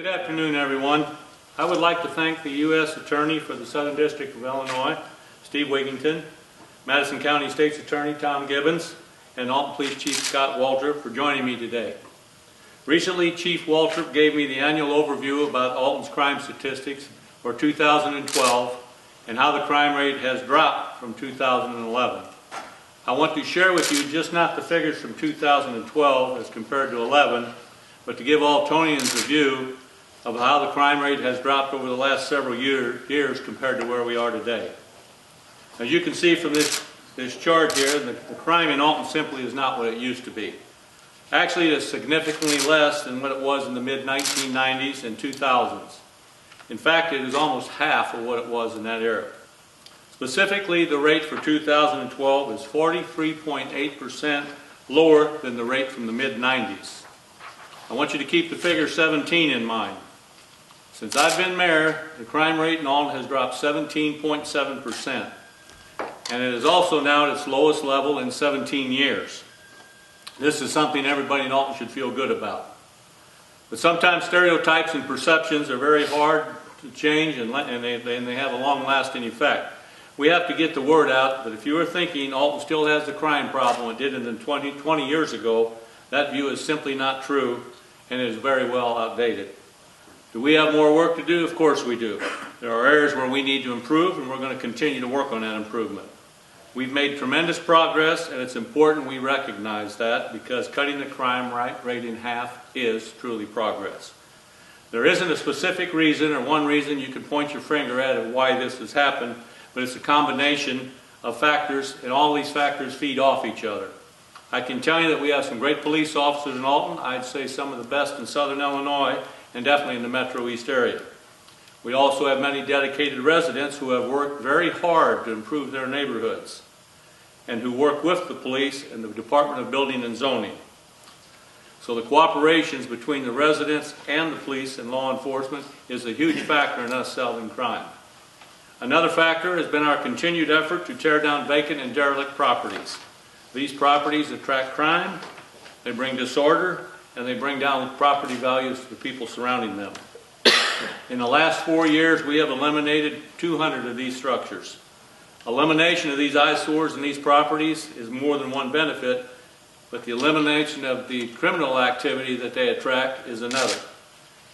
Good afternoon, everyone. I would like to thank the U.S. Attorney for the Southern District of Illinois, Steve Wigington, Madison County State's Attorney Tom Gibbons, and Alton Police Chief Scott Waltrip for joining me today. Recently, Chief Waltrip gave me the annual overview about Alton's crime statistics for 2012 and how the crime rate has dropped from 2011. I want to share with you just not the figures from 2012 as compared to 11, but to give Altonians a view of how the crime rate has dropped over the last several years compared to where we are today. As you can see from this chart here, the crime in Alton simply is not what it used to be. Actually, it is significantly less than what it was in the mid-1990s and 2000s. In fact, it is almost half of what it was in that era. Specifically, the rate for 2012 is 43.8% lower than the rate from the mid-90s. I want you to keep the figure 17 in mind. Since I've been mayor, the crime rate in Alton has dropped 17.7%, and it is also now at its lowest level in 17 years. This is something everybody in Alton should feel good about. But sometimes stereotypes and perceptions are very hard to change, and they have a long-lasting effect. We have to get the word out that if you are thinking Alton still has the crime problem it did in 20 years ago, that view is simply not true, and it is very well outdated. Do we have more work to do? Of course we do. There are areas where we need to improve, and we're going to continue to work on that improvement. We've made tremendous progress, and it's important we recognize that, because cutting the crime rate in half is truly progress. There isn't a specific reason or one reason you can point your finger at of why this has happened, but it's a combination of factors, and all these factors feed off each other. I can tell you that we have some great police officers in Alton. I'd say some of the best in Southern Illinois, and definitely in the Metro East area. We also have many dedicated residents who have worked very hard to improve their neighborhoods and who work with the police and the Department of Building and Zoning. So the cooperations between the residents and the police and law enforcement is a huge factor in us solving crime. Another factor has been our continued effort to tear down vacant and derelict properties. These properties attract crime, they bring disorder, and they bring down property values to the people surrounding them. In the last 4 years, we have eliminated 200 of these structures. Elimination of these eyesores and these properties is more than one benefit, but the elimination of the criminal activity that they attract is another.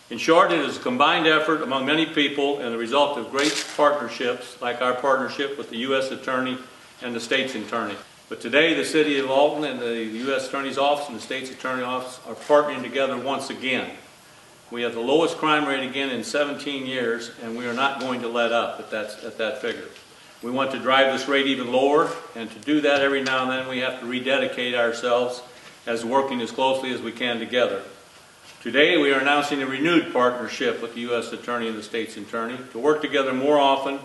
In short, it is a combined effort among many people and the result of great partnerships like our partnership with the U.S. Attorney and the State's Attorney. But today, the City of Alton and the U.S. Attorney's Office and the State's Attorney's Office are partnering together once again. We have the lowest crime rate again in 17 years, and we are not going to let up at that figure. We want to drive this rate even lower, and to do that every now and then we have to rededicate ourselves as working as closely as we can together. Today, we are announcing a renewed partnership with the U.S. Attorney and the State's Attorney to work together more often,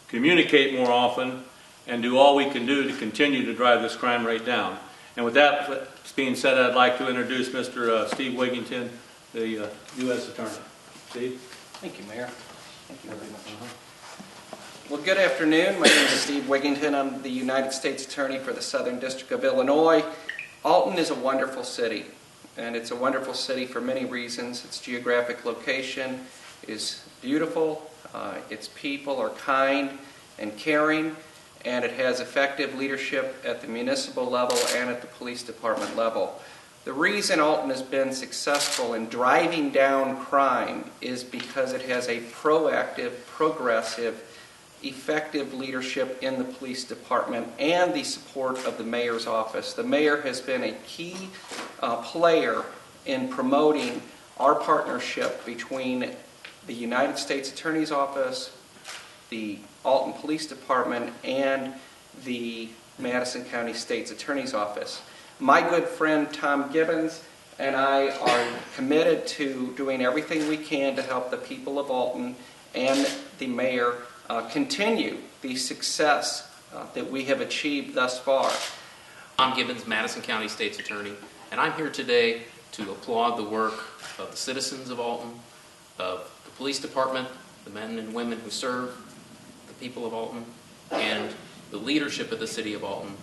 communicate more often, and do all we can do to continue to drive this crime rate down. And with that being said, I'd like to introduce Mr. Steve Wigington, the U.S. Attorney. Steve? Thank you, Mayor. Thank you very much. Well, good afternoon. My name is Steve Wigington. I'm the United States Attorney for the Southern District of Illinois. Alton is a wonderful city, and it's a wonderful city for many reasons. Its geographic location is beautiful, its people are kind and caring, and it has effective leadership at the municipal level and at the police department level. The reason Alton has been successful in driving down crime is because it has a proactive, progressive, effective leadership in the police department and the support of the mayor's office. The mayor has been a key player in promoting our partnership between the United States Attorney's Office, the Alton Police Department, and the Madison County State's Attorney's Office. My good friend Tom Gibbons and I are committed to doing everything we can to help the people of Alton and the mayor continue the success that we have achieved thus far. I'm Gibbons, Madison County State's Attorney, and I'm here today to applaud the work of the citizens of Alton, of the police department, the men and women who serve the people of Alton, and the leadership of the city of Alton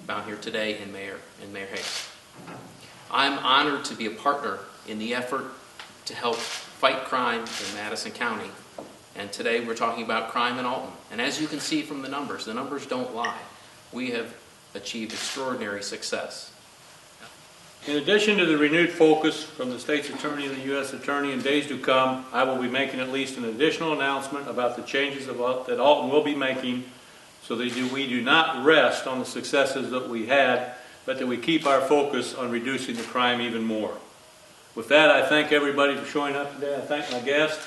found here today in Mayor Hayes. I'm honored to be a partner in the effort to help fight crime in Madison County. And today we're talking about crime in Alton. And as you can see from the numbers don't lie. We have achieved extraordinary success. In addition to the renewed focus from the state's attorney and the U.S. attorney in days to come, I will be making at least an additional announcement about the changes that Alton will be making, so that we do not rest on the successes that we had, but that we keep our focus on reducing the crime even more. With that, I thank everybody for showing up today. I thank my guests.